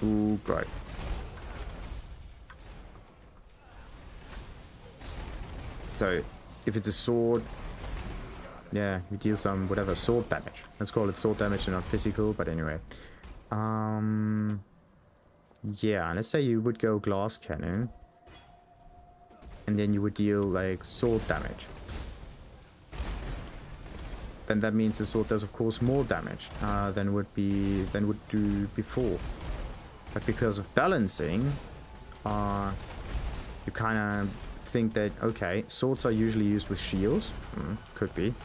Ooh, great. So, if it's a sword, yeah, you deal some, whatever, sword damage. Let's call it sword damage and not physical, but anyway. Yeah, let's say you would go glass cannon. And then you would deal, like, sword damage. Then that means the sword does, of course, more damage than would do before. But because of balancing, you kind of think that, okay, swords are usually used with shields. Could be.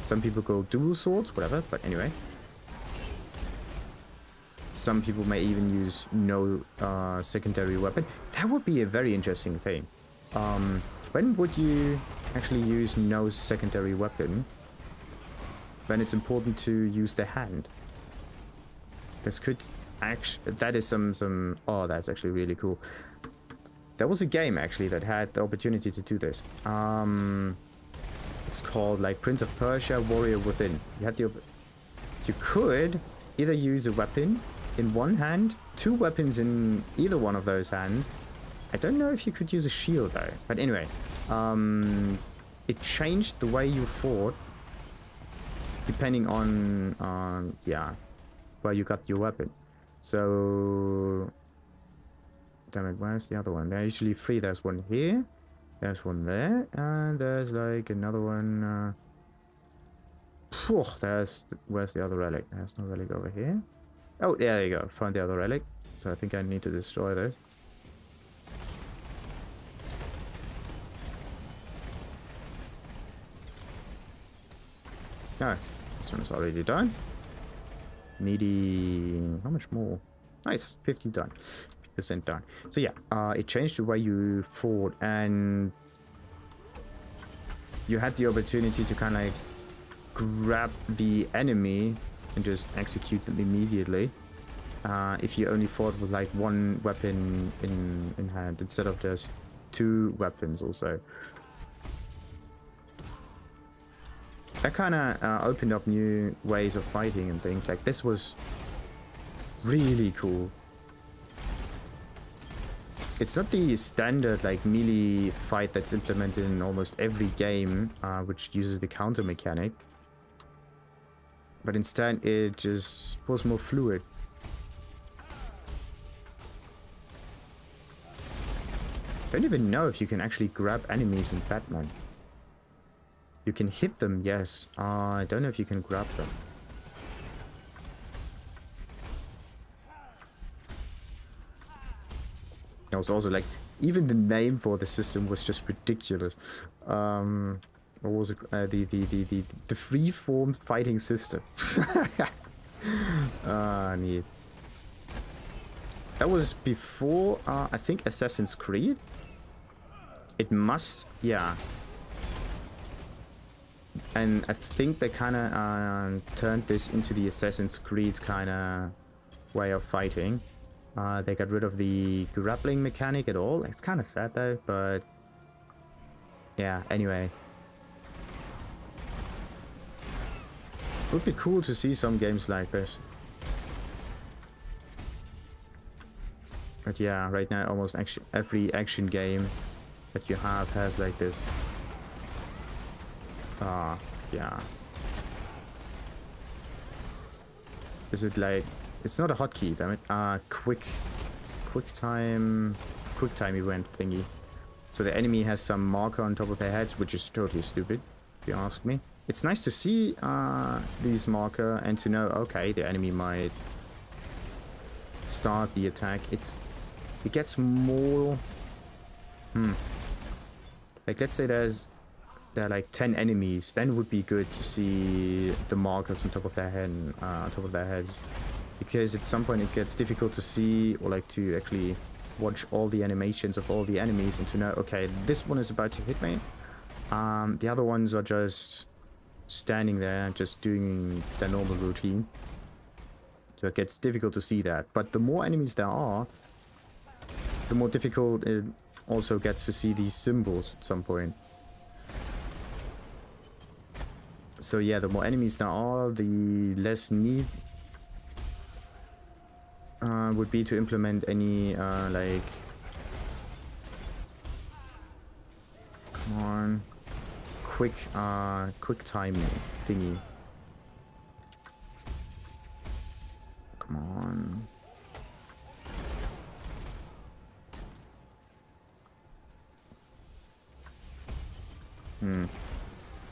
Some people go dual swords, whatever, but anyway. Some people may even use no secondary weapon. That would be a very interesting thing. When would you actually use no secondary weapon? When it's important to use the hand. This could actually... That is some... Oh, that's actually really cool. There was a game, actually, that had the opportunity to do this. It's called, like, Prince of Persia, Warrior Within. You had the... You could either use a weapon in one hand, two weapons in either one of those hands. I don't know if you could use a shield, though. But anyway, it changed the way you fought, depending on yeah, where you got your weapon. So... Damn it, where's the other one? There are usually three. There's one here, there's one there, and there's like another one. Where's the other relic? There's no relic over here. Oh, yeah, there you go. Found the other relic. So I think I need to destroy those. Oh, this one is already done. Needy... How much more? Nice, 50 done. 50% done. So yeah, it changed the way you fought, and you had the opportunity to kind of like grab the enemy and just execute them immediately. If you only fought with like one weapon in hand instead of just two weapons also. That kind of opened up new ways of fighting and things. Like, this was really cool. It's not the standard like melee fight that's implemented in almost every game, which uses the counter mechanic. But instead it just was more fluid. I don't even know if you can actually grab enemies in Batman. You can hit them, yes. I don't know if you can grab them. It was also like, even the name for the system was just ridiculous. What was it? The free-form fighting system. Neat. That was before, I think, Assassin's Creed. It must, yeah. And I think they kind of turned this into the Assassin's Creed kind of way of fighting. They got rid of the grappling mechanic at all. It's kind of sad though, but yeah, anyway. It would be cool to see some games like this. But yeah, right now almost every action game that you have has like this. Yeah. Is it like... It's not a hotkey, damn it. Quick time event thingy. So the enemy has some marker on top of their heads, which is totally stupid, if you ask me. It's nice to see these marker and to know, okay, the enemy might start the attack. It gets more... Like, let's say there are like 10 enemies, then it would be good to see the markers on top of their heads. Because at some point it gets difficult to see, or like to actually watch all the animations of all the enemies and to know, okay, this one is about to hit me. The other ones are just standing there, just doing their normal routine. So it gets difficult to see that. But the more enemies there are, the more difficult it also gets to see these symbols at some point. So yeah, the more enemies there are, the less need would be to implement any, like... Come on. Quick time thingy. Come on.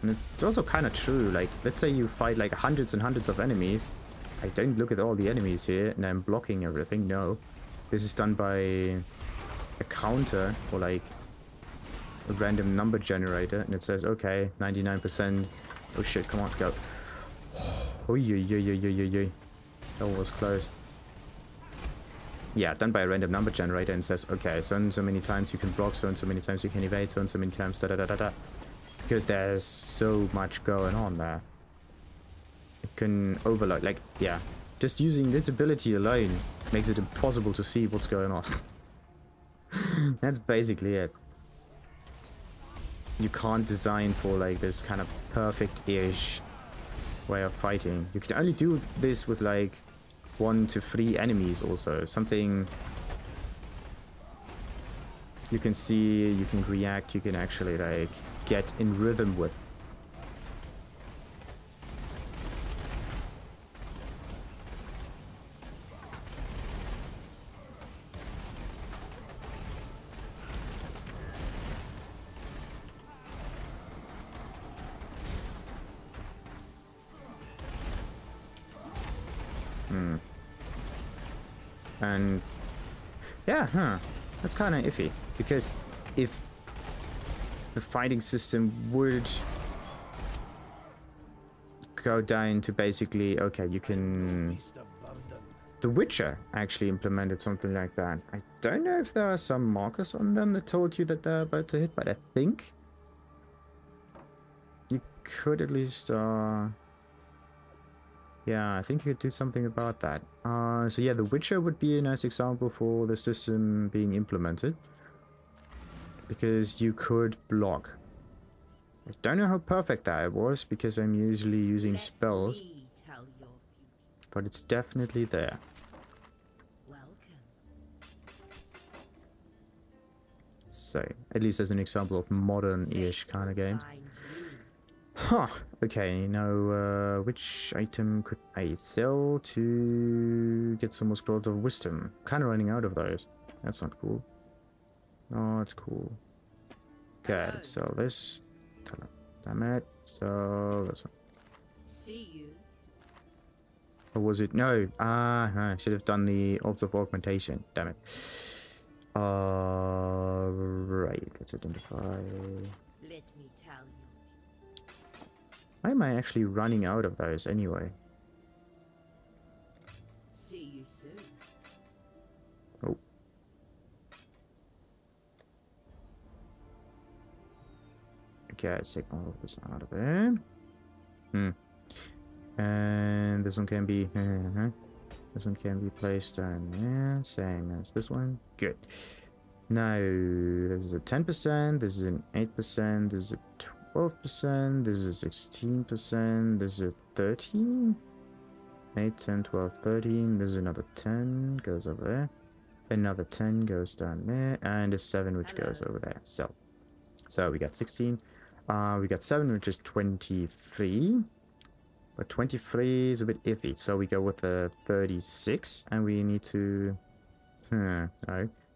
And it's also kind of true, like, let's say you fight like hundreds and hundreds of enemies. I don't look at all the enemies here and I'm blocking everything, no. This is done by a counter or like a random number generator and it says, okay, 99%. Oh shit, come on, go. Oh, yeah. That was close. Yeah, done by a random number generator and says, okay, so and so many times you can block, so and so many times you can evade, so and so many times da. Because there's so much going on there. It can overload, like, yeah. Just using this ability alone makes it impossible to see what's going on. That's basically it. You can't design for like this kind of perfect-ish way of fighting. You can only do this with like 1 to 3 enemies also. Something you can see, you can react, you can actually like get in rhythm with. And yeah, that's kind of iffy, because if the fighting system would go down to basically, okay, you can... The Witcher actually implemented something like that. I don't know if there are some markers on them that told you that they're about to hit, but I think you could at least yeah, I think you could do something about that. So yeah, The Witcher would be a nice example for the system being implemented. Because you could block. I don't know how perfect that was, because I'm usually using spells. But it's definitely there. So, at least as an example of modern-ish kind of game. Huh. Okay, now which item could I sell to get some more scrolls of wisdom? Kind of running out of those. That's not cool. Not cool. Okay, let's sell this. Damn it. So this one. See you. Or was it? No. I should have done the Orbs of Augmentation. Damn it. Right. Let's identify. Let me tell you. Why am I actually running out of those anyway? See you soon. Oh. Okay, let's take all of this out of there. And this one can be... this one can be placed down there, same as this one. Good. Now, this is a 10%, this is an 8%, this is a 12%, this is 16%, this is a 13? 8, 10, 12, 13, this is another 10, goes over there. Another 10 goes down there, and a 7 which goes over there. So we got 16. We got 7, which is 23. But 23 is a bit iffy, so we go with the 36, and we need to... no,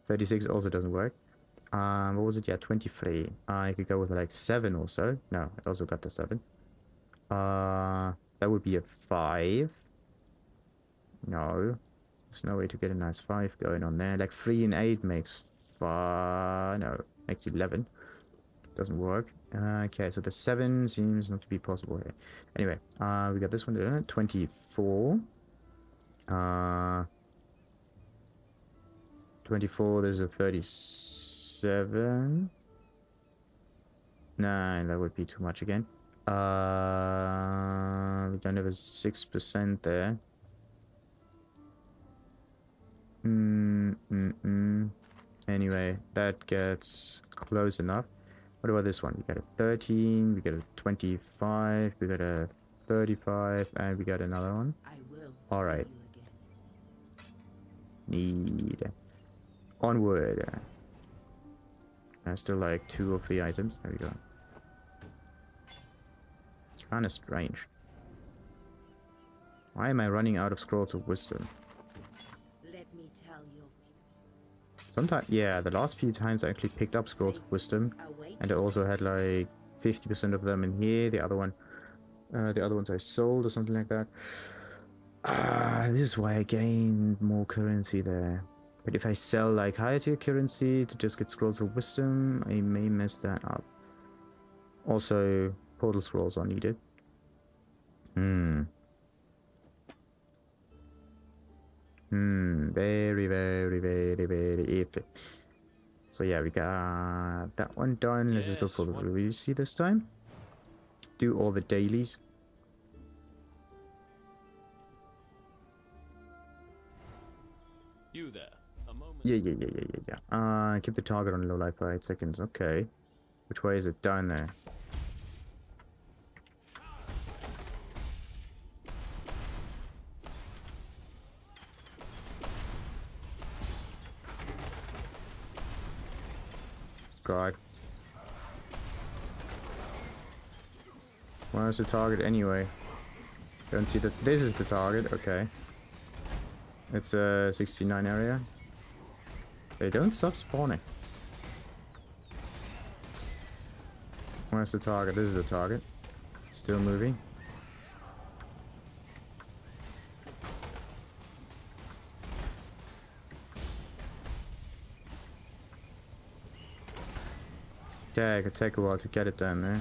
36 also doesn't work. What was it? Yeah, 23. I could go with like 7 also. No, I also got the 7. That would be a 5. No. There's no way to get a nice 5 going on there. Like 3 and 8 makes 5... No, makes 11. Doesn't work. Okay, so the 7 seems not to be possible here. Anyway, we got this one, 24. 24, there's a 37. Nah, that would be too much again. We don't have a 6% there. Anyway, that gets close enough. What about this one? We got a 13, we got a 25, we got a 35, and we got another one. Alright. Need. Onward. There's still like 2 or 3 items. There we go. Kinda strange. Why am I running out of scrolls of wisdom? Let me tell you. Sometimes, yeah, the last few times I actually picked up scrolls of wisdom, and I also had like 50% of them in here. The other ones I sold or something like that. This is why I gained more currency there. But if I sell like higher tier currency to just get scrolls of wisdom, I may mess that up. Also, portal scrolls are needed. Very, very, very, very iffy. So yeah, we got that one done. Let's just go for the release this time. Do all the dailies. You there? A moment. Yeah. Keep the target on low life for 8 seconds. Okay. Which way is it? Down there. God. Where's the target anyway? Don't see that. This is the target. Okay. It's a 69 area. They don't stop spawning. Where's the target? This is the target. Still moving. Yeah, it could take a while to get it down there.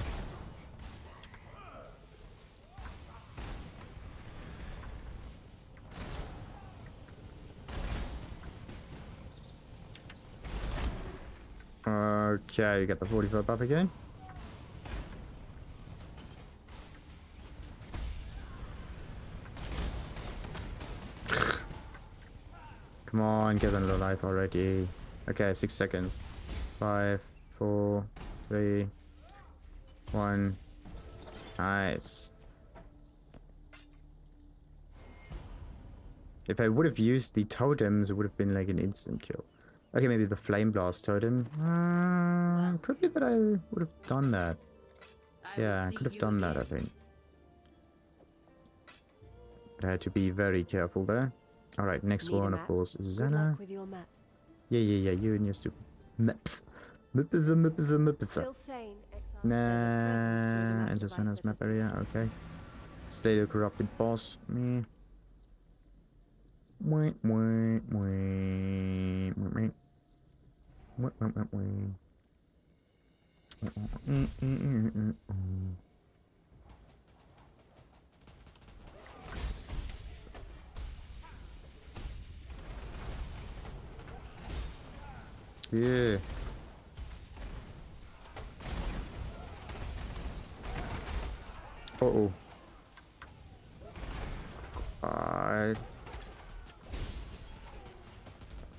Okay, you got the 44 buff again. Come on, get on low life already. Okay, 6 seconds. 5, 4, 3, 1. Nice. If I would have used the totems, it would have been like an instant kill. Okay, maybe the flame blast totem. Could be that I would have done that. Yeah, I could have done that, I think. But I had to be very careful there. Alright, next one, of course, is Zana. Yeah, you and your stupid maps. Still sane, exile. Nah, enter Zana's map area, okay. Stay the corrupted boss. Me. Yeah. Uh-oh.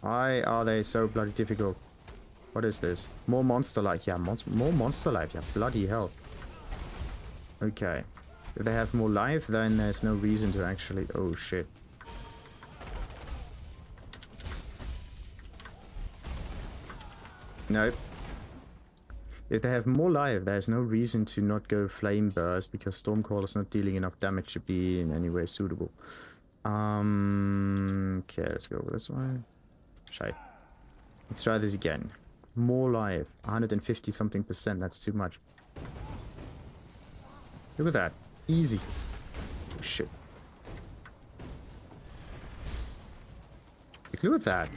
Why are they so bloody difficult? What is this? More monster life. Yeah, more monster life. Yeah, bloody hell. Okay. If they have more life, then there's no reason to actually... Oh, shit. Nope. If they have more life, there's no reason to not go Flame Burst, because Stormcaller's not dealing enough damage to be in any way suitable. Okay, let's go with this one. Shite. Let's try this again. More life. 150 something %. That's too much. Look at that. Easy. Oh, shit. Like, look at that.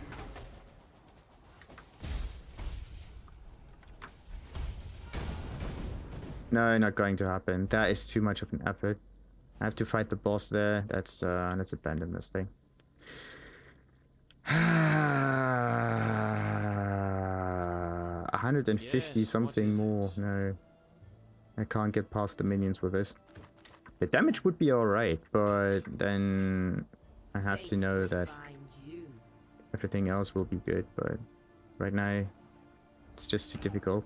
No, not going to happen. That is too much of an effort. I have to fight the boss there. Let's abandon this thing. 150 something more. No. I can't get past the minions with this. The damage would be alright, but then I have to know that everything else will be good, but right now it's just too difficult.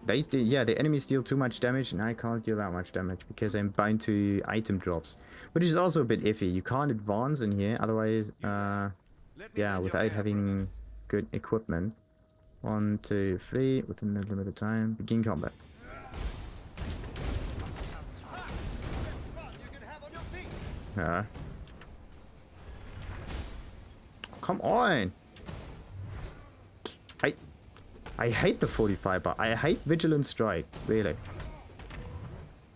Yeah, the enemies deal too much damage and I can't deal that much damage because I'm bound to item drops, which is also a bit iffy. You can't advance in here otherwise, yeah, without having good equipment. 1, 2, 3, within the limited time, begin combat. Come on! I hate the 45 bar. I hate Vigilant Strike, really.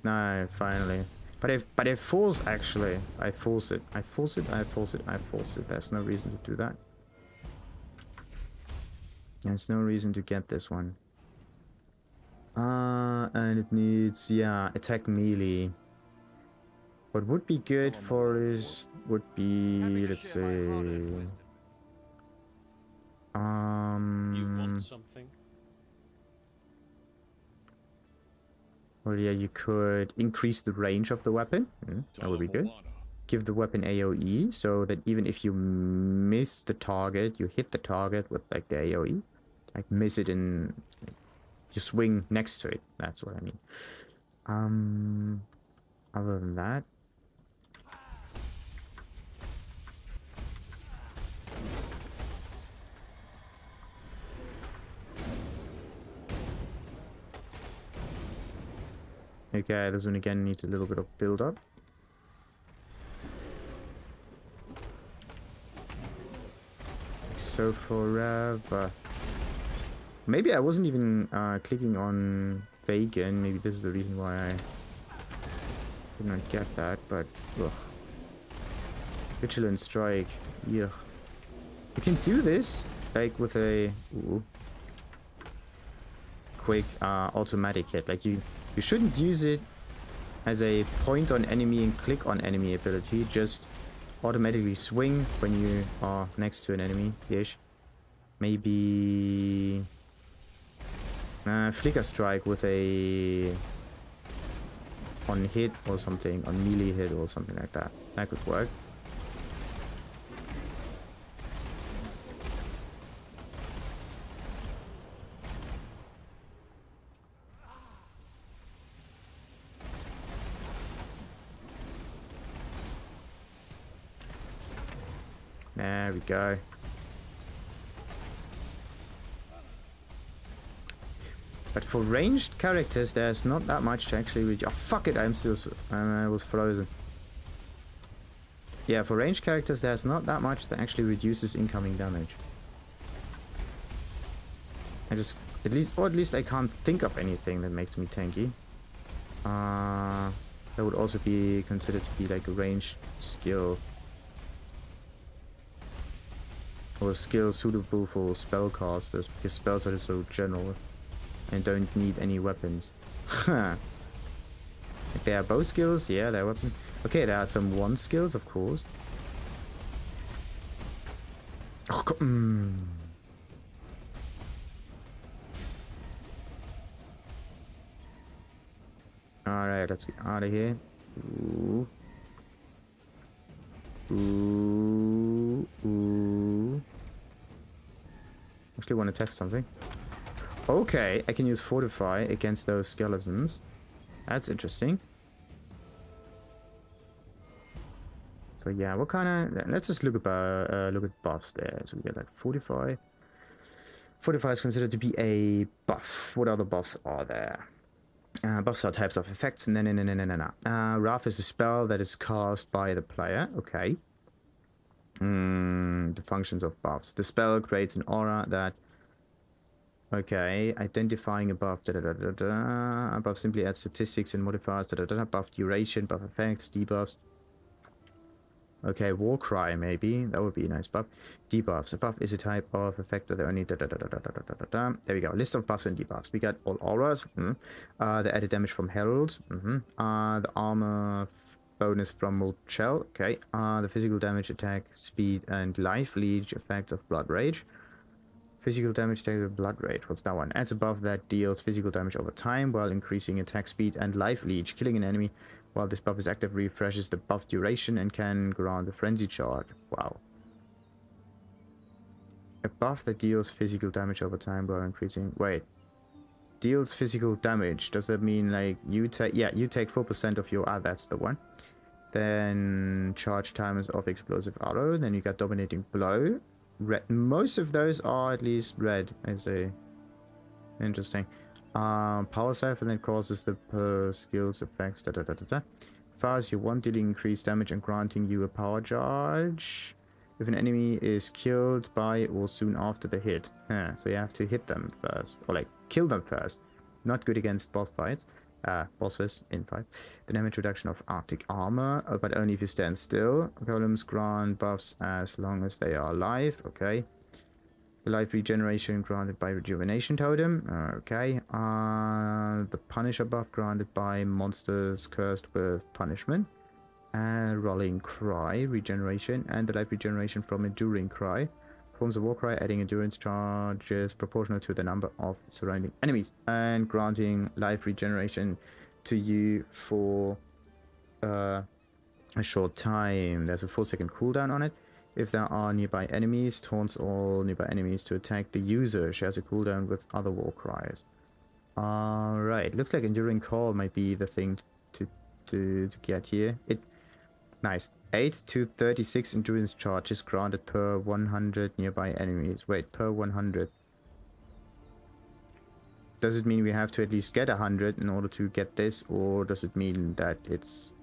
No, finally. But I force actually. I force it. I force it. I force it. I force it. There's no reason to do that. There's no reason to get this one. And it needs, yeah, attack melee. What would be good for this would be, let's say, You want something? well, yeah, you could increase the range of the weapon. That would be good. Give the weapon AoE, so that even if you miss the target, you hit the target with, like, the AoE. Like, miss it in... You swing next to it. That's what I mean. Other than that... Okay, this one again needs a little bit of build-up. So forever. Maybe I wasn't even clicking on Vegan. Maybe this is the reason why I did not get that, but ugh. Vigilant Strike. Yeah. You can do this like with a quick automatic hit. Like you shouldn't use it as a point on enemy and click on enemy ability. Just automatically swing when you are next to an enemy. Ish. Maybe flicker strike with a on hit or something, on melee hit or something like that. That could work. There we go. But for ranged characters, there's not that much to actually read. Oh, fuck it, I'm still... I was frozen. Yeah, for ranged characters, there's not that much that actually reduces incoming damage. I just... At least I can't think of anything that makes me tanky. That would also be considered to be like a ranged skill. Or a skill suitable for spellcasters, because spells are so general and don't need any weapons. If they are bow skills, yeah, they're weapons. Okay, there are some one skills, of course. Oh, Alright, let's get out of here. Ooh. Ooh. Ooh. Actually want to test something. Okay, I can use Fortify against those skeletons. That's interesting. So yeah, what kind of... Let's just look at buffs there. So we get like Fortify. Fortify is considered to be a buff. What other buffs are there? Buffs are types of effects. No. Wrath is a spell that is cast by the player. Okay. The functions of buffs. The spell creates an aura that... Okay, identifying above, above simply adds statistics and modifiers, buff duration, buff effects, debuffs. Okay, Warcry maybe, that would be a nice buff. Debuffs, a buff is a type of effect that only There we go, list of buffs and debuffs. We got all auras, the added damage from Herald, the armor bonus from Molten Shell, okay, the physical damage, attack, speed, and life leech effects of Blood Rage. Physical damage attack with Blood Rage. What's that one? Adds a buff that deals physical damage over time while increasing attack speed and life leech. Killing an enemy while this buff is active refreshes the buff duration and can grant a frenzy charge. Wow. A buff that deals physical damage over time while increasing... Wait. Deals physical damage. Does that mean like you take... Yeah, you take 4% of your... Ah, that's the one. Then charge time is off explosive arrow. Then you got dominating blow. Red. Most of those are at least red, I say. Interesting. Power cipher then causes the per skills effects. Da da da da da. Fires you want, dealing increased damage and granting you a power charge. If an enemy is killed by or soon after the hit. Yeah, so you have to hit them first. Or like kill them first. Not good against boss fights. Bosses in fight. The damage reduction of Arctic armor, but only if you stand still. Golems grant buffs as long as they are alive. Okay. Life regeneration granted by rejuvenation totem. Okay. The Punisher buff granted by monsters cursed with punishment. Rolling Cry regeneration, and the life regeneration from Enduring Cry. Forms a war cry, adding endurance charges proportional to the number of surrounding enemies, and granting life regeneration to you for a short time. There's a 4-second cooldown on it. If there are nearby enemies, taunts all nearby enemies to attack the user. Shares a cooldown with other war cries. Alright, looks like Enduring Call might be the thing to get here. Nice. 8 to 36 endurance charges granted per 100 nearby enemies. Wait, per 100. Does it mean we have to at least get 100 in order to get this, or does it mean that it's...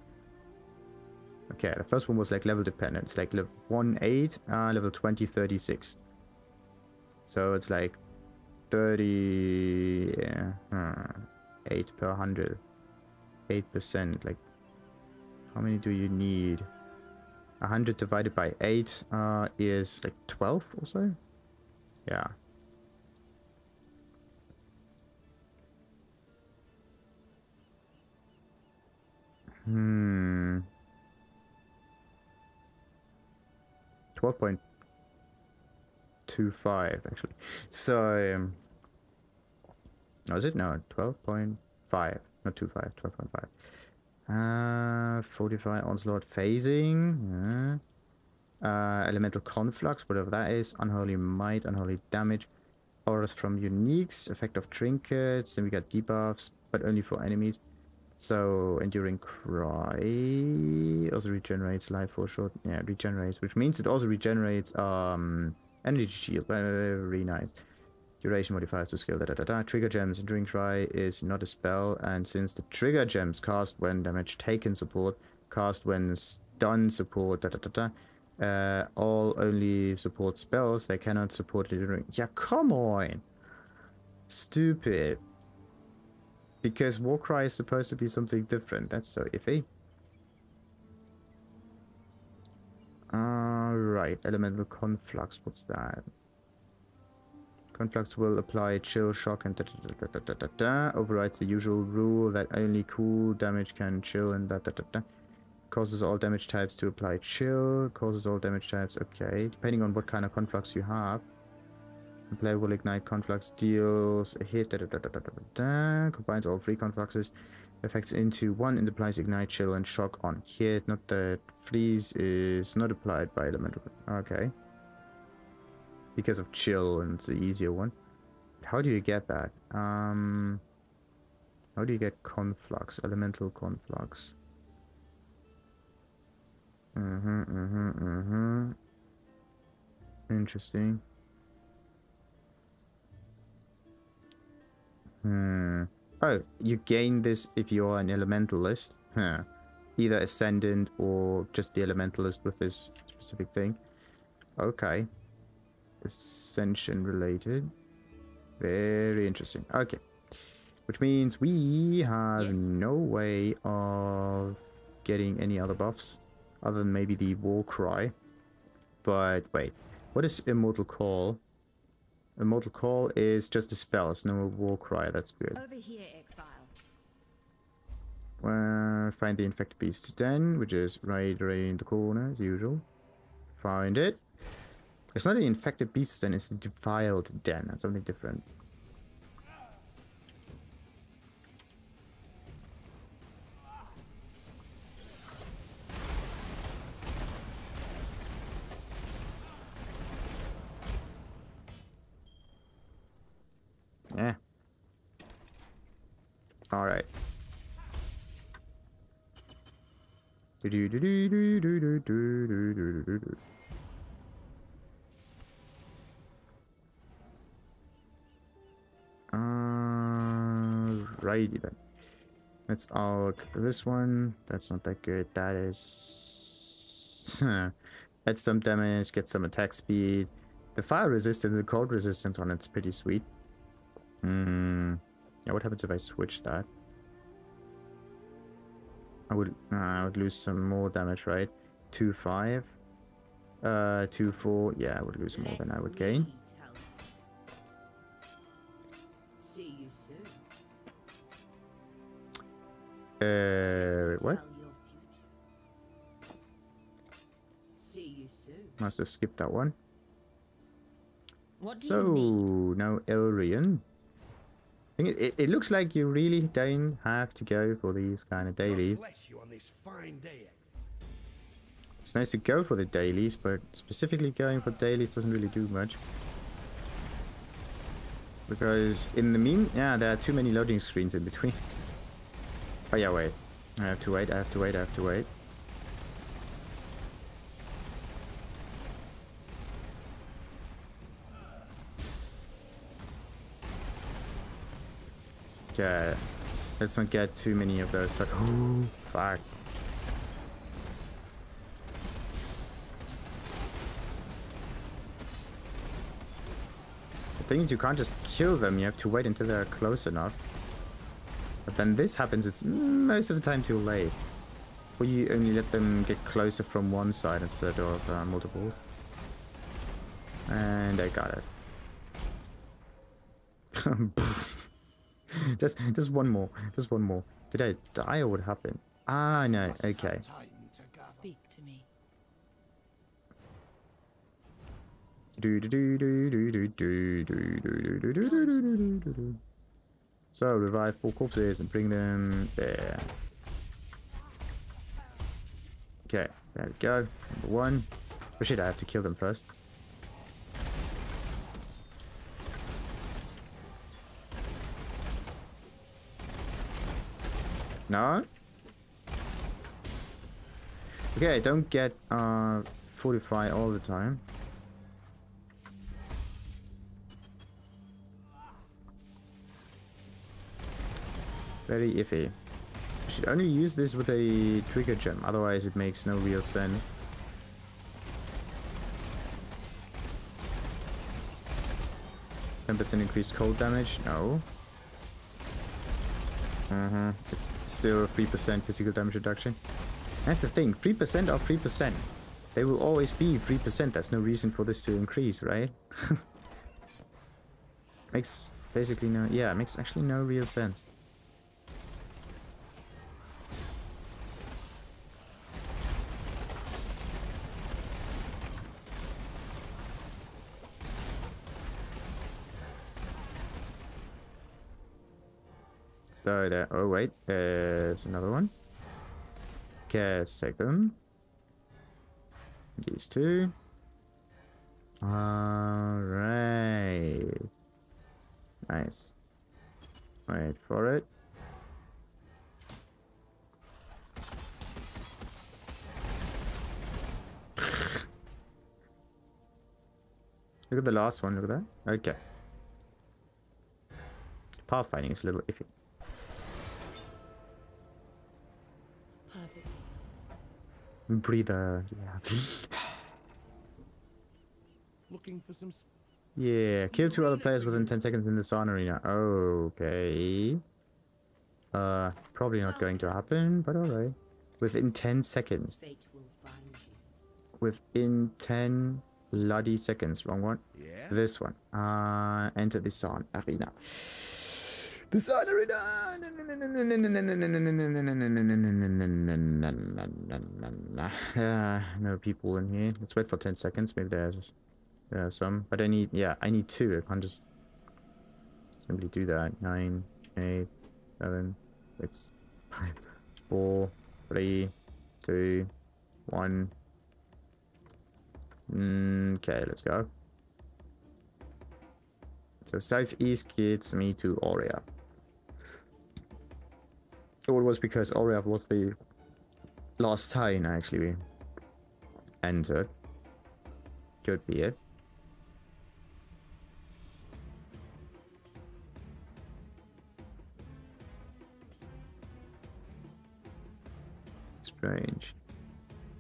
Okay, the first one was like level dependent. It's like level 1, 8, level 20, 36. So it's like 30... Yeah, 8 per 100. 8%, like... How many do you need? 100 divided by 8 is like 12 or so? Yeah. Hmm. 12.25 actually. So, was it? No, 12.5. Not 25, 12.5. 45 onslaught phasing. Elemental conflux, whatever that is. Unholy might, unholy damage. Auras from uniques, effect of trinkets. Then we got debuffs, but only for enemies. So enduring cry also regenerates life for short. Yeah, regenerates, which means it also regenerates energy shield. Very nice. Duration modifiers to skill, Trigger gems. Enduring Cry is not a spell, and since the trigger gems cast when damage taken support, cast when stun support, all only support spells, they cannot support enduring. Yeah, come on! Stupid. Because Warcry is supposed to be something different. That's so iffy. Alright, elemental conflux, what's that? Conflux will apply chill, shock, and overrides the usual rule that only cool damage can chill and causes all damage types to apply chill, causes all damage types, okay. Depending on what kind of conflux you have. The player will ignite conflux, deals a hit, combines all 3 confluxes, effects into one, and applies ignite, chill, and shock on hit. Not that freeze is not applied by elemental. Okay. Because of chill, and it's the easier one. How do you get that? How do you get conflux? Elemental conflux. Interesting. Oh, you gain this if you're an elementalist. Huh. Either ascendant or just the elementalist with this specific thing. Okay. Ascension related. Very interesting. Okay. Which means we have no way of getting any other buffs other than maybe the war cry. But wait, what is Immortal Call? Immortal Call is just a spell, it's no war cry. That's good. Over here, Exile. Find the infected beast den, which is right in the corner as usual. Find it. It's not an infected beast den, it's the defiled den. That's something different. Yeah. Alright. Righty then. Let's arc this one. That's not that good. That is... That's some damage, get some attack speed. The fire resistance and cold resistance on it's pretty sweet. Yeah, what happens if I switch that? I would lose some more damage, right? 2-5. 2-4. Yeah, I would lose more than I would gain. See you soon. What? See you soon. Must have skipped that one. What do So, you need? now Elrian. I think it looks like you really don't have to go for these kind of dailies. Bless you on this fine day. It's nice to go for the dailies, but specifically going for dailies doesn't really do much. Because in the there are too many loading screens in between. Oh yeah, wait. I have to wait, I have to wait, I have to wait. Okay. Let's not get too many of those. Oh, fuck. The thing is, you can't just kill them, you have to wait until they're close enough. But then this happens, it's most of the time too late. Or you only let them get closer from one side instead of multiple. And I got it. just one more. Just one more. Did I die or what happened? Ah, no. Okay. Speak to me. So, revive 4 corpses and bring them there. Okay, there we go. Number 1. Oh shit, I have to kill them first. No? Okay, don't get fortify all the time. Very iffy. You should only use this with a trigger gem, otherwise it makes no real sense. %, increased cold damage? No. It's still 3% physical damage reduction. That's the thing, 3% or 3%. They will always be 3%, there's no reason for this to increase, right? Makes basically no... Yeah, it makes actually no real sense. So there, oh wait, there's another one. Okay, let's take them. These 2. Alright. Nice. Wait for it. Look at the last one, look at that. Okay. Pathfinding is a little iffy. Breather, yeah. Looking for some. Yeah, kill 2 other players within 10 seconds in the Sun Arena. Okay. Probably not going to happen, but alright. Within 10 seconds. Fate will find you. Within 10 bloody seconds. Wrong one. Yeah. This one. Enter the Sun Arena. The Sun Arena! No people in here. Let's wait for 10 seconds. Maybe there's some. But I need 2. I can't just simply do that. 9, 8, 7, 6, 5, 4, 3, 2, 1. Okay, let's go. So southeast gets me to Aurea. Or it was because Oriath was the last time actually we entered. Could be it. Strange.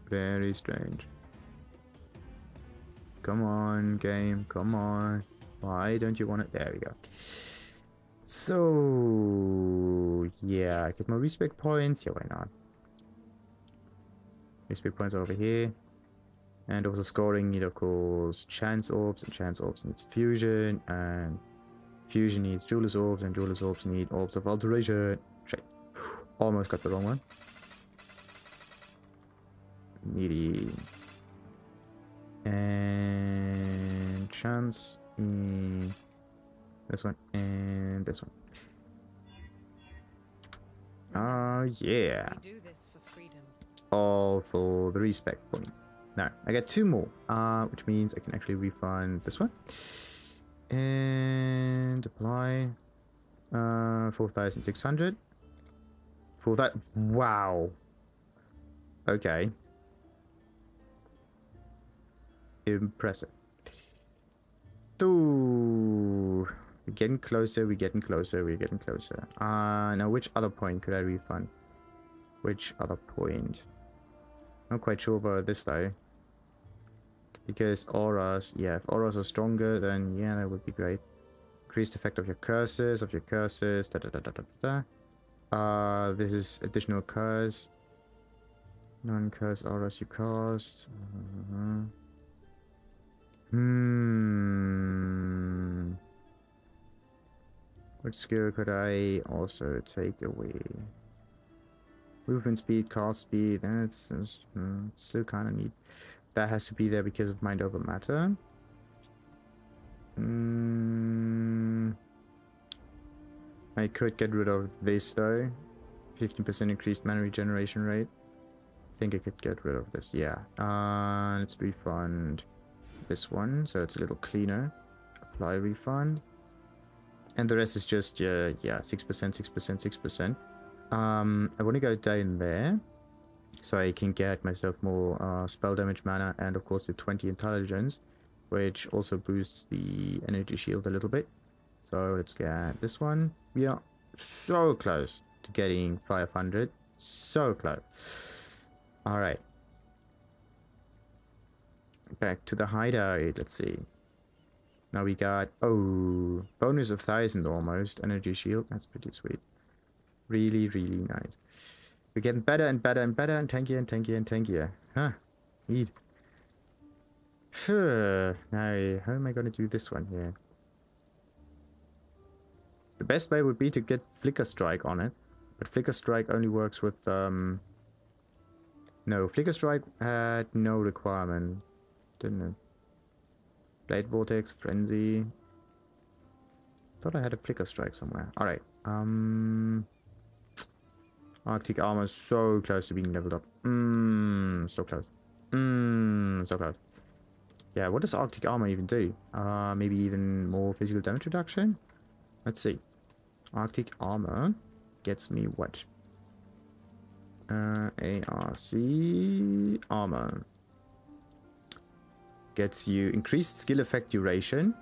Very strange. Come on, game. Come on. Why don't you want it? There we go. So, yeah, get more respect points. Yeah, why not? Respect points over here. And also scoring need, of course, chance orbs. And chance orbs needs fusion. And fusion needs jeweler's orbs. And jeweler's orbs need orbs of alteration. Shit. Almost got the wrong one. Needy. And chance in this one and this one. Oh yeah. We do this for freedom. All for the respect points. Now I get 2 more, which means I can actually refund this one and apply 4,600 for that. Wow. Okay. Impressive. Ooh, we're getting closer, we're getting closer, we're getting closer. Now which other point could I refund? Which other point? Not quite sure about this though. Because auras, yeah, if auras are stronger, then yeah, that would be great. Increased effect of your curses, da da da da da da. This is additional curse. Non-curse auras you cast. What skill could I also take away? Movement speed, cast speed, that's still kind of neat. That has to be there because of mind over matter. I could get rid of this though. 15% increased mana regeneration rate. I think I could get rid of this. Yeah. Let's refund this one so it's a little cleaner. Apply refund. And the rest is just yeah 6%, 6%, 6%. I want to go down there so I can get myself more spell damage mana and of course the 20 intelligence, which also boosts the energy shield a little bit. So let's get this one. We are so close to getting 500. So close. Alright. Back to the hideout. Let's see. Now we got, oh, bonus of 1,000 almost. Energy shield. That's pretty sweet. Really, really nice. We're getting better and better and better and tankier and tankier and tankier. Huh. Neat. Now, how am I going to do this one here? The best way would be to get Flicker Strike on it. But Flicker Strike only works with, no, Flicker Strike had no requirement. Didn't it? Blade Vortex, Frenzy. Thought I had a Flicker Strike somewhere. Alright. Arctic Armor is so close to being leveled up. So close. So close. Yeah, what does Arctic Armor even do? Maybe even more physical damage reduction? Let's see. Arctic Armor gets me what? ARC Armor. Gets you increased skill effect duration.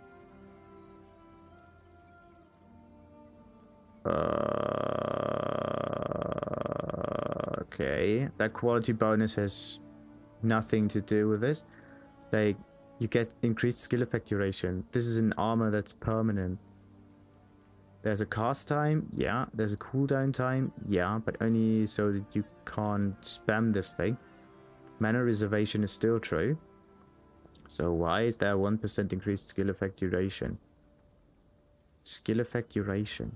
Okay. That quality bonus has nothing to do with this. Like, you get increased skill effect duration. This is an armor that's permanent. There's a cast time, yeah. There's a cooldown time, yeah. But only so that you can't spam this thing. Mana reservation is still true. So why is there 1% increased skill effect duration? Skill effect duration.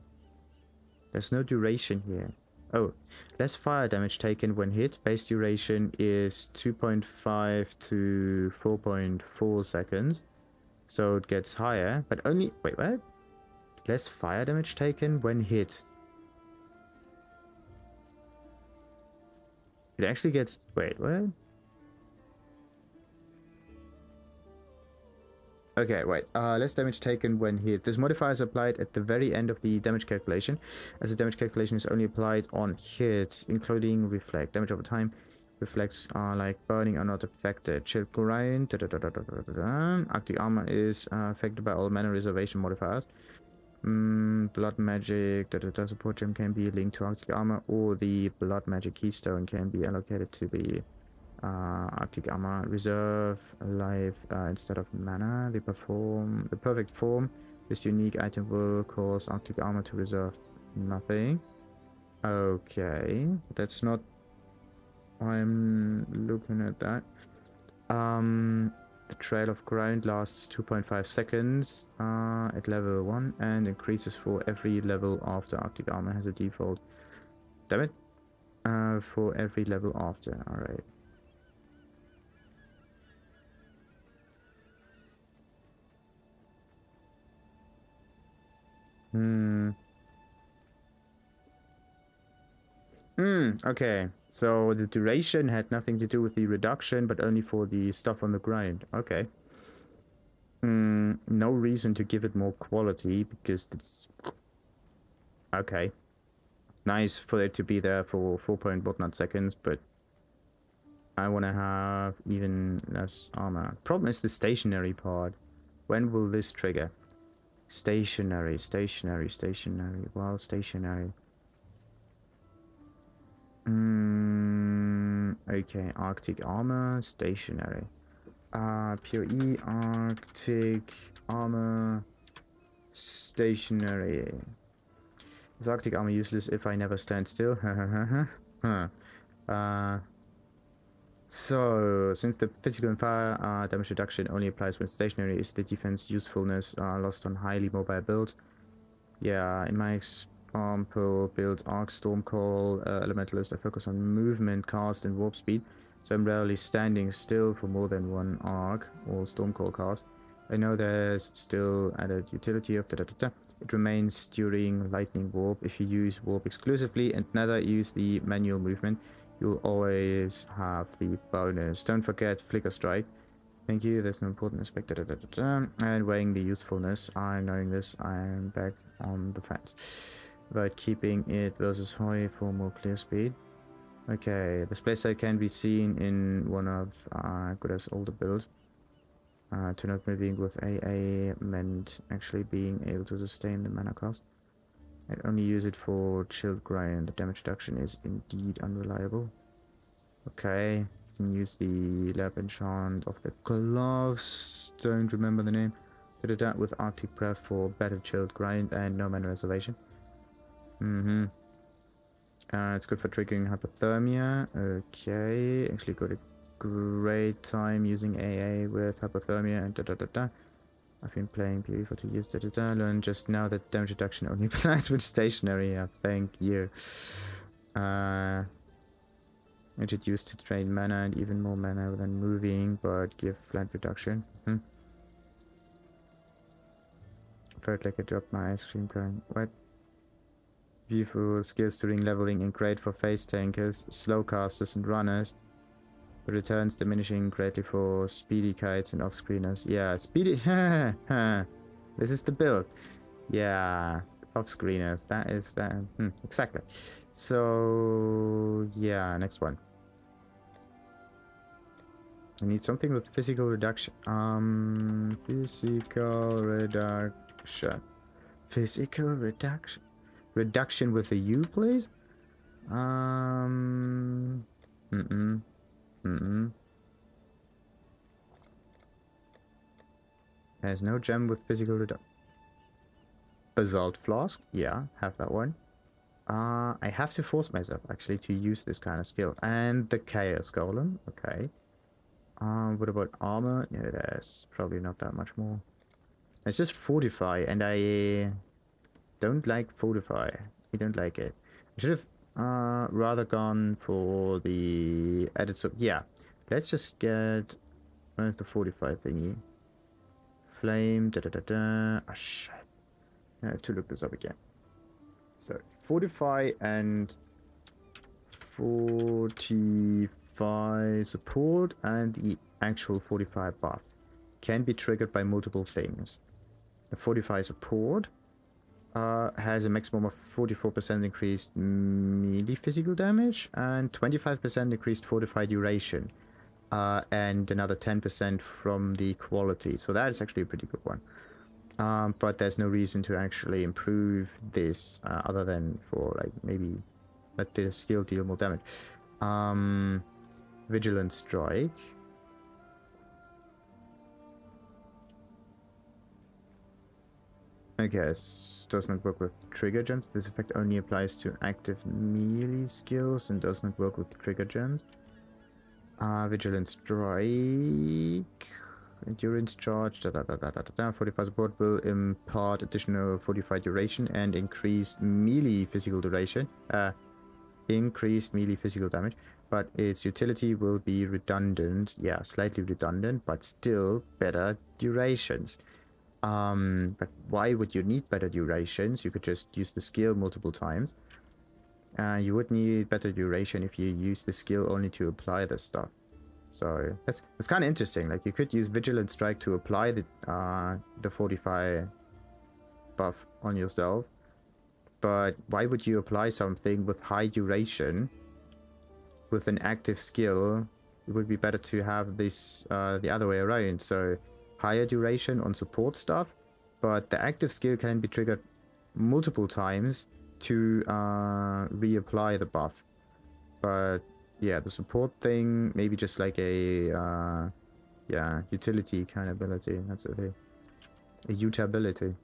There's no duration here. Oh, less fire damage taken when hit. Base duration is 2.5 to 4.4 seconds. So it gets higher, but only... Wait, what? Less fire damage taken when hit. It actually gets... Wait, what? Okay, wait. Less damage taken when hit. This modifier is applied at the very end of the damage calculation, as the damage calculation is only applied on hits, including reflect. Damage over time. Reflects are like burning are not affected. Chill grind. Arctic armor is affected by all mana reservation modifiers. Blood magic. Support gem can be linked to Arctic armor, or the blood magic keystone can be allocated to the Arctic armor. Reserve life instead of mana. The perfect form. This unique item will cause Arctic armor to reserve nothing. Okay, that's not. I'm looking at that. The Trail of Ground lasts 2.5 seconds at level 1 and increases for every level after. Arctic armor has a default. Damn it. For every level after. Alright. Okay. So the duration had nothing to do with the reduction, but only for the stuff on the ground. Okay. No reason to give it more quality, because it's... Okay. Nice for it to be there for 4 point whatnot seconds, but I want to have even less armor. Problem is the stationary part. When will this trigger? Stationary. Well, stationary. Okay, Arctic armor, stationary. PoE, Arctic armor, stationary. Is Arctic armor useless if I never stand still? So, since the physical and fire damage reduction only applies when stationary, is the defense usefulness lost on highly mobile builds? Yeah, in my example build Arc Stormcall Elementalist, I focus on movement, cast, and warp speed, so I'm rarely standing still for more than one Arc or Stormcall cast. I know there's still added utility of It remains during Lightning Warp. If you use Warp exclusively and never use the manual movement, you'll always have the bonus. Don't forget Flicker Strike. Thank you, that's an important aspect. And weighing the usefulness. Knowing this, I'm back on the fence. About keeping it versus Hoi for more clear speed. Okay, this playset can be seen in one of Goda's older builds. To not moving with AA meant actually being able to sustain the mana cost. I only use it for chilled grind. The damage reduction is indeed unreliable. Okay, you can use the lab enchant of the gloves. Don't remember the name. Did that with Arctic Breath for better chilled grind and no mana reservation. It's good for triggering hypothermia. Okay, actually got a great time using AA with hypothermia and I've been playing PvE for 2 years. Learned just now that damage reduction only applies with stationary. Thank you. Introduced to drain mana and even more mana than moving, but give flat reduction. Felt like I dropped my ice cream cone. What? Beautiful skills during leveling and great for face tankers, slow casters and runners. The returns diminishing greatly for speedy kites and off-screeners. Yeah, speedy. This is the build. Yeah, off-screeners. That is that. Exactly. So yeah, next one. I need something with physical reduction. Physical reduction. Physical reduction. Reduction with a U, please. There's no gem with physical reduction. Basalt flask. Yeah, have that one. I have to force myself actually to use this kind of skill. And the chaos golem. Okay. What about armor? Yeah, there's probably not that much more. It's just fortify, and I don't like fortify. I don't like it. I should have rather gone for the added sub. Yeah, let's just get where's the fortify thingy? Flame. Oh shit! I have to look this up again. So fortify and fortify support and the actual fortify buff. can be triggered by multiple things. The Fortify support has a maximum of 44% increased melee physical damage and 25% increased Fortify duration. And another 10% from the quality. So that is actually a pretty good one. But there's no reason to actually improve this other than for like maybe let the skill deal more damage. Vigilant Strike. Okay, this does not work with trigger gems. This effect only applies to active melee skills and does not work with trigger gems. Vigilant Strike. Endurance charge. 45 support will impart additional 45 duration and increased melee physical duration. Increased melee physical damage. But its utility will be redundant. Yeah, slightly redundant, but still better durations. But why would you need better durations? You could just use the skill multiple times. You would need better duration if you use the skill only to apply this stuff. So that's kind of interesting. Like you could use Vigilant Strike to apply the Fortify buff on yourself, but why would you apply something with high duration with an active skill? It would be better to have this the other way around. So higher duration on support stuff, but the active skill can be triggered multiple times to reapply the buff. But yeah, the support thing, maybe just like a yeah, utility kind of ability. That's a utability.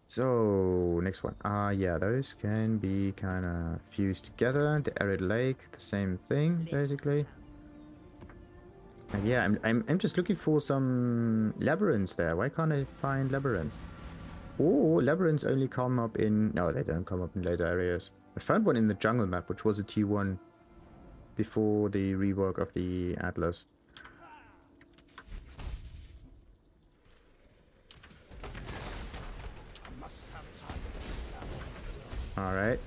So next one. Yeah, those can be kind of fused together. The arid lake, the same thing basically. And yeah, I'm just looking for some labyrinths there. Why can't I find labyrinths? Oh, labyrinths only come up in... No, they don't come up in later areas. I found one in the jungle map, which was a T1 before the rework of the Atlas. Alright.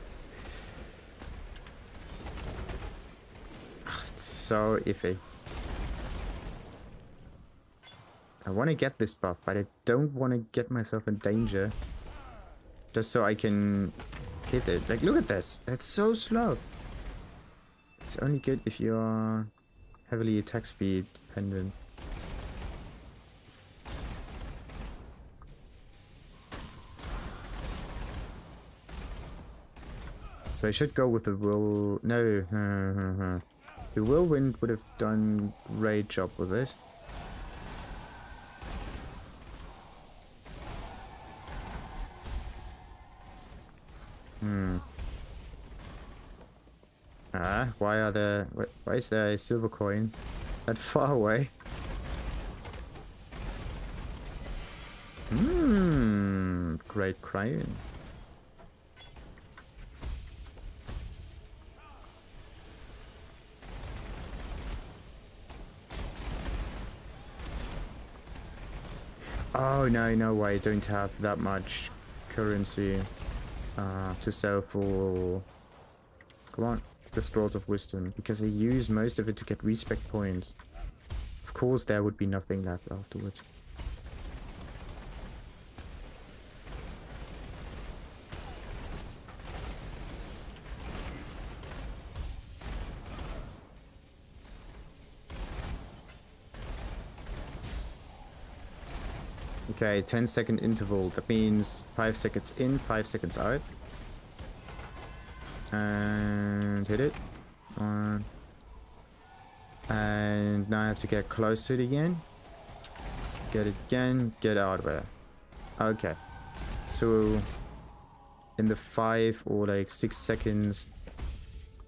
It's so iffy. I want to get this buff, but I don't want to get myself in danger. Just so I can hit it. Like, look at this. It's so slow. It's only good if you're heavily attack speed dependent. So I should go with the whirl... No. The whirlwind would have done great job with this. Why is there a silver coin that far away? Great crown. Oh no way, I don't have that much currency to sell for... Come on, the Scrolls of Wisdom, because I use most of it to get respect points. Of course there would be nothing left afterwards. Okay, 10-second interval. That means 5 seconds in, 5 seconds out. And hit it. And now I have to get close to it again. Get it again. Get out of there. Okay. So in the 5 or like 6 seconds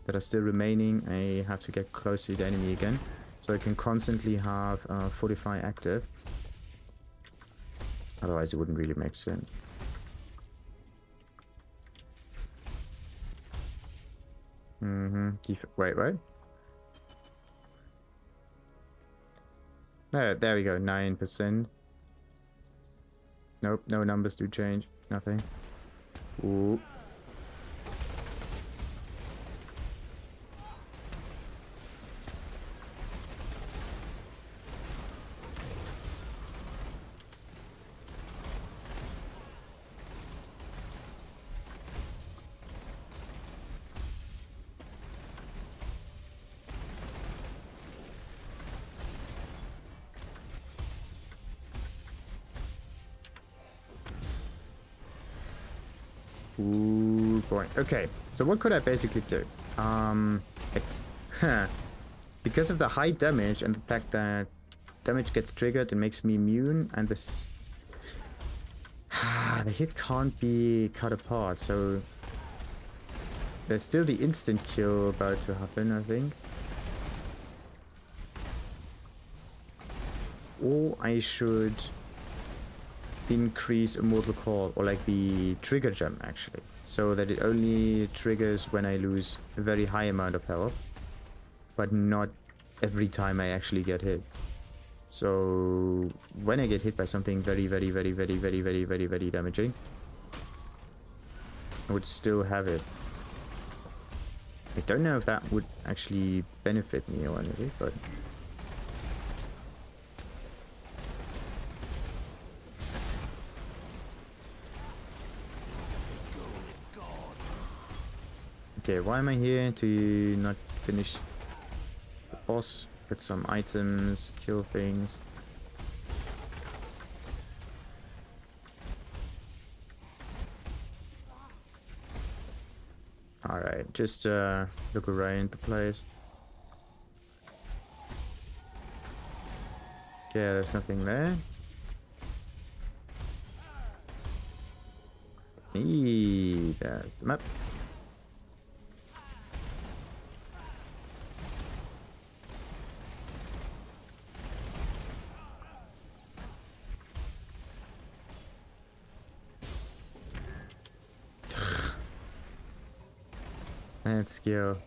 that are still remaining, I have to get close to the enemy again. So I can constantly have Fortify active. Otherwise it wouldn't really make sense. Wait. No, there we go, 9%. Nope, no numbers do change. Nothing. Ooh. Ooh, boy. Okay, so what could I basically do? Because of the high damage and the fact that damage gets triggered, it makes me immune, and this... the hit can't be cut apart, so... There's still the instant kill about to happen, I think. Or I should increase Immortal Call, or like the trigger gem actually, so that it only triggers when I lose a very high amount of health, but not every time I actually get hit. So when I get hit by something very damaging, I would still have it. I don't know if that would actually benefit me or anything, but... Okay, why am I here? To not finish the boss, get some items, kill things. Alright, just look around the place. Yeah, there's nothing there. Eee, there's the map. Let's go.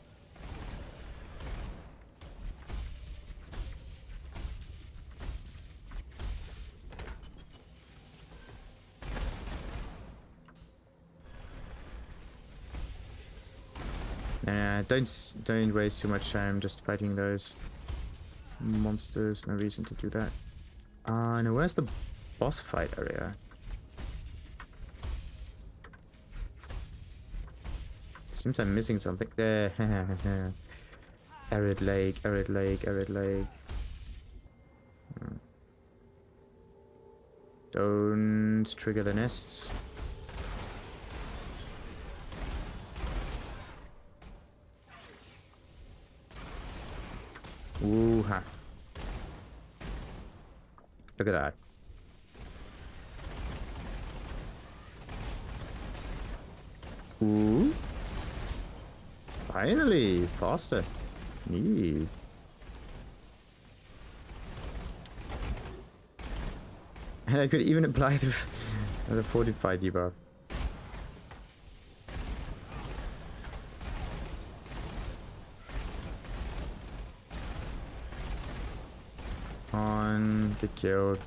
Don't waste too much time just fighting those monsters. No reason to do that. No, where's the boss fight area? Seems I'm missing something there. Arid lake, arid lake, arid lake. Don't trigger the nests. Ooh-ha. Look at that. Ooh. Finally, faster. Neat. And I could even apply the fortified debuff. On, get killed.